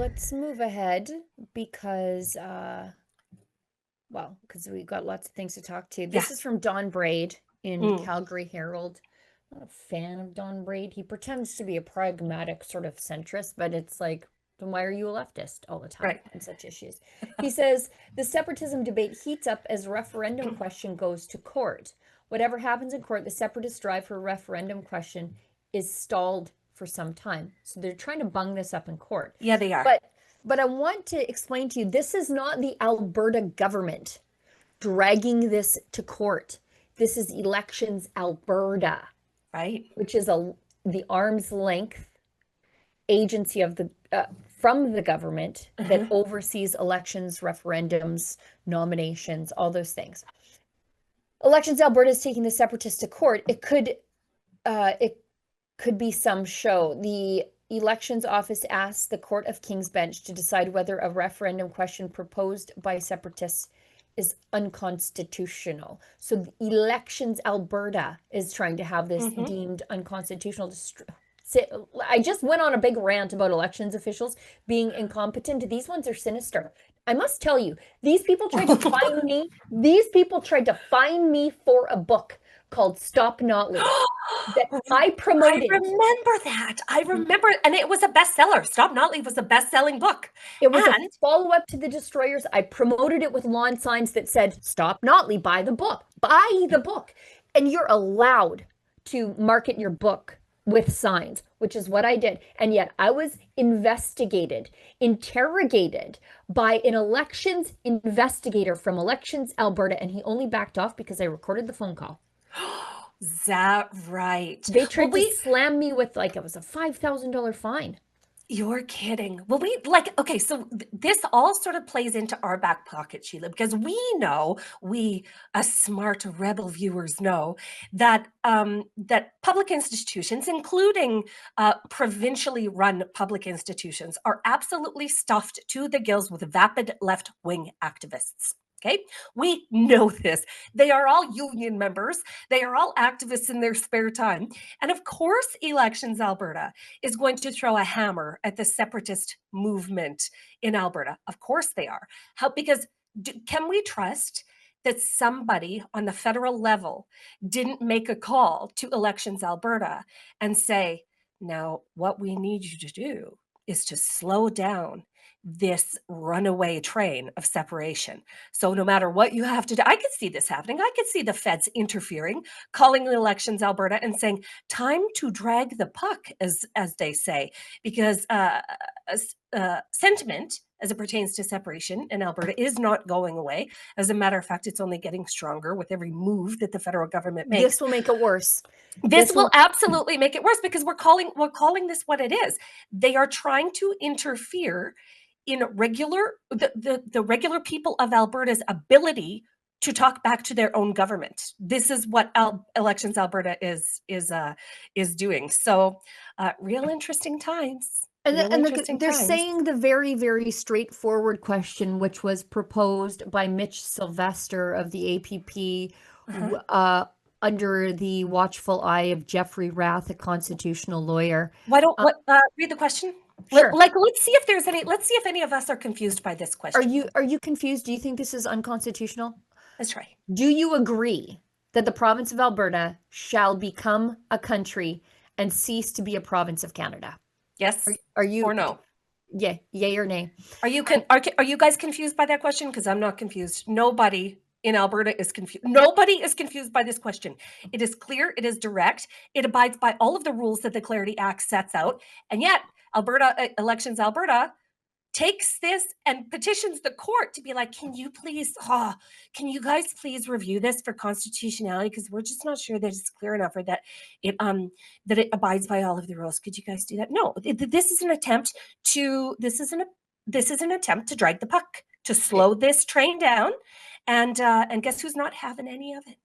let's move ahead because, because we've got lots of things to talk to. This is from Don Braid in Calgary Herald. Not a fan of Don Braid. He pretends to be a pragmatic sort of centrist, but it's like, then why are you a leftist all the time on such issues? He says, the separatism debate heats up as referendum question goes to court. Whatever happens in court, the separatist drive for a referendum question is stalled for some time. So they're trying to bung this up in court. Yeah, they are. But I want to explain to you, this is not the Alberta government dragging this to court. This is Elections Alberta. Right. Which is the arm's length agency of the from the government that oversees elections, referendums, nominations, all those things. Elections Alberta is taking the separatists to court. It could be some show. The Elections Office asked the Court of King's Bench to decide whether a referendum question proposed by separatists is unconstitutional. So Elections Alberta is trying to have this deemed unconstitutional. I just went on a big rant about elections officials being incompetent. These ones are sinister. I must tell you, these people tried to find me. These people tried to find me for a book called Stop Notley that I promoted. I remember that. I remember, and it was a bestseller. Stop Notley was a best-selling book. It was a follow-up to The Destroyers. I promoted it with lawn signs that said, Stop Notley, buy the book. Buy the book. And you're allowed to market your book with signs, which is what I did. And yet I was interrogated by an elections investigator from Elections Alberta, and he only backed off because I recorded the phone call. Is that right? They tried to slam me with it was a $5,000 fine. You're kidding. Well, okay, so this all sort of plays into our back pocket, Sheila, because we know, as smart rebel viewers know, that that public institutions, including provincially run public institutions, are absolutely stuffed to the gills with vapid left-wing activists. Okay, we know this. They are all union members. They are all activists in their spare time. And of course, Elections Alberta is going to throw a hammer at the separatist movement in Alberta. Of course they are. Because can we trust that somebody on the federal level didn't make a call to Elections Alberta and say, now what we need you to do is to slow down this runaway train of separation. So no matter what you have to do, I could see this happening. I could see the feds interfering, calling the Elections Alberta and saying, time to drag the puck, as they say, because sentiment as it pertains to separation in Alberta is not going away. As a matter of fact, it's only getting stronger with every move that the federal government makes. This will make it worse. This will absolutely make it worse because we're calling this what it is. They are trying to interfere in the regular people of Alberta's ability to talk back to their own government. This is what Elections Alberta is doing. So, real interesting times. They're saying the very, very straightforward question, which was proposed by Mitch Sylvester of the APP, under the watchful eye of Jeffrey Rath, a constitutional lawyer. Why don't read the question? Sure. Let's see if any of us are confused by this question. Are you confused? Do you think this is unconstitutional? Let's try. Do you agree that the province of Alberta shall become a country and cease to be a province of Canada? Yes. Are you or no? Yeah, yay or nay? Are you guys confused by that question? Because I'm not confused. Nobody in Alberta is confused. Nobody is confused by this question. It is clear. It is direct. It abides by all of the rules that the Clarity Act sets out. And yet, Elections Alberta takes this and petitions the court to be like, can you guys please review this for constitutionality? Because we're just not sure that it's clear enough or that it abides by all of the rules. Could you guys do that? No, this is an attempt to drag the puck, to slow this train down. And guess who's not having any of it?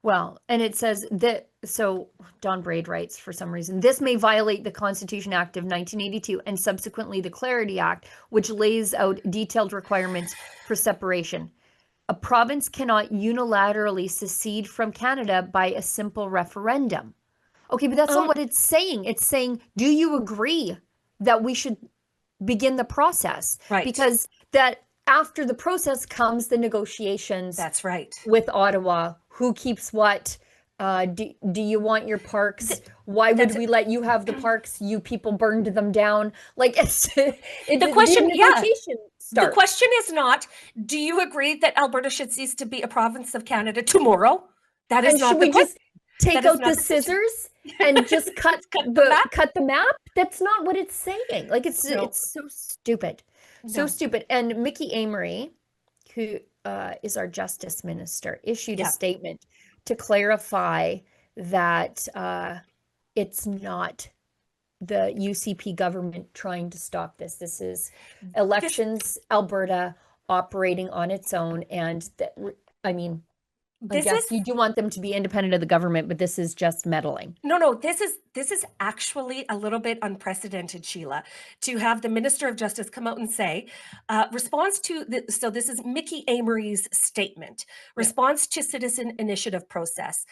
Well, and it says that, so Don Braid writes, for some reason, this may violate the Constitution Act of 1982 and subsequently the Clarity Act, which lays out detailed requirements for separation. A province cannot unilaterally secede from Canada by a simple referendum. Okay, but that's not what it's saying. It's saying, do you agree that we should begin the process. Right. Because that after the process comes the negotiations. That's right. With Ottawa, who keeps what? Do you want your parks? Why would we let you have the parks? You people burned them down. Like the question, negotiation starts. The question is not, do you agree that Alberta should cease to be a province of Canada tomorrow? That is not the question. Should we just take out the scissors and just cut the map? That's not what it's saying. Like it's so stupid. So stupid. And Mickey Amory, who is our Justice Minister, issued a statement to clarify that it's not the UCP government trying to stop this. This is Elections Alberta operating on its own. And I mean, I guess you do want them to be independent of the government, but this is just meddling. No, this is actually a little bit unprecedented, Sheila, to have the Minister of Justice come out and say, response to so this is Mickey Amory's statement, response to citizen initiative process.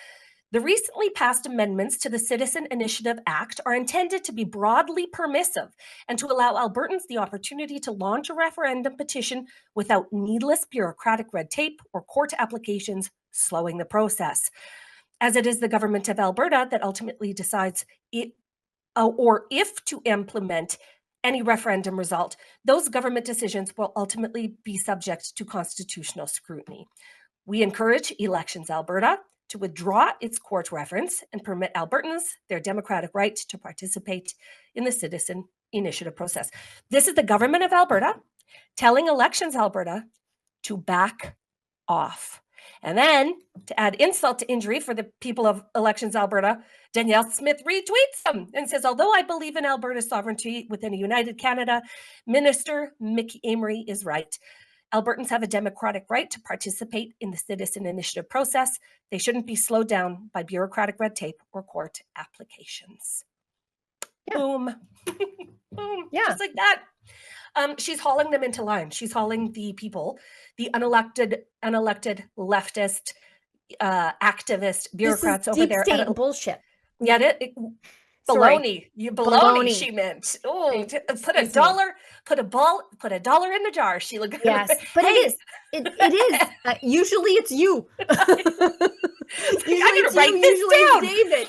The recently passed amendments to the Citizen Initiative Act are intended to be broadly permissive and to allow Albertans the opportunity to launch a referendum petition without needless bureaucratic red tape or court applications slowing the process. As it is the government of Alberta that ultimately decides if to implement any referendum result, those government decisions will ultimately be subject to constitutional scrutiny. We encourage Elections Alberta to withdraw its court reference and permit Albertans their democratic right to participate in the citizen initiative process. This is the government of Alberta telling Elections Alberta to back off. And then, to add insult to injury for the people of Elections Alberta, Danielle Smith retweets them and says, although I believe in Alberta's sovereignty within a united Canada, Minister Mickey Amory is right. Albertans have a democratic right to participate in the citizen initiative process. They shouldn't be slowed down by bureaucratic red tape or court applications. Yeah. Boom. Boom. Yeah. Just like that. She's hauling them into line. She's hauling the people, the unelected leftist, activist bureaucrats over there. Deep state bullshit. Yeah, baloney. Baloney. She meant. Oh, put a dollar in the jar, Sheila. Yes, but it is. Usually it's you. Usually I gotta write this down. David.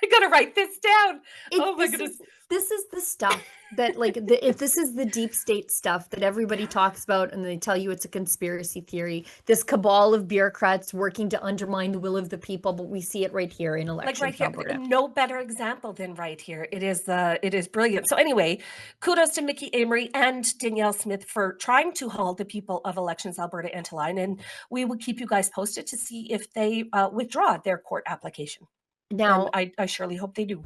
I gotta write this down. Oh my goodness. This is the stuff that if this is the deep state stuff that everybody talks about and they tell you it's a conspiracy theory, this cabal of bureaucrats working to undermine the will of the people, but we see it right here in Elections right here. Alberta. No better example than right here. It is brilliant. So anyway, kudos to Mickey Amory and Danielle Smith for trying to haul the people of Elections Alberta into line, and we will keep you guys posted to see if they withdraw their court application. Now, and I surely hope they do.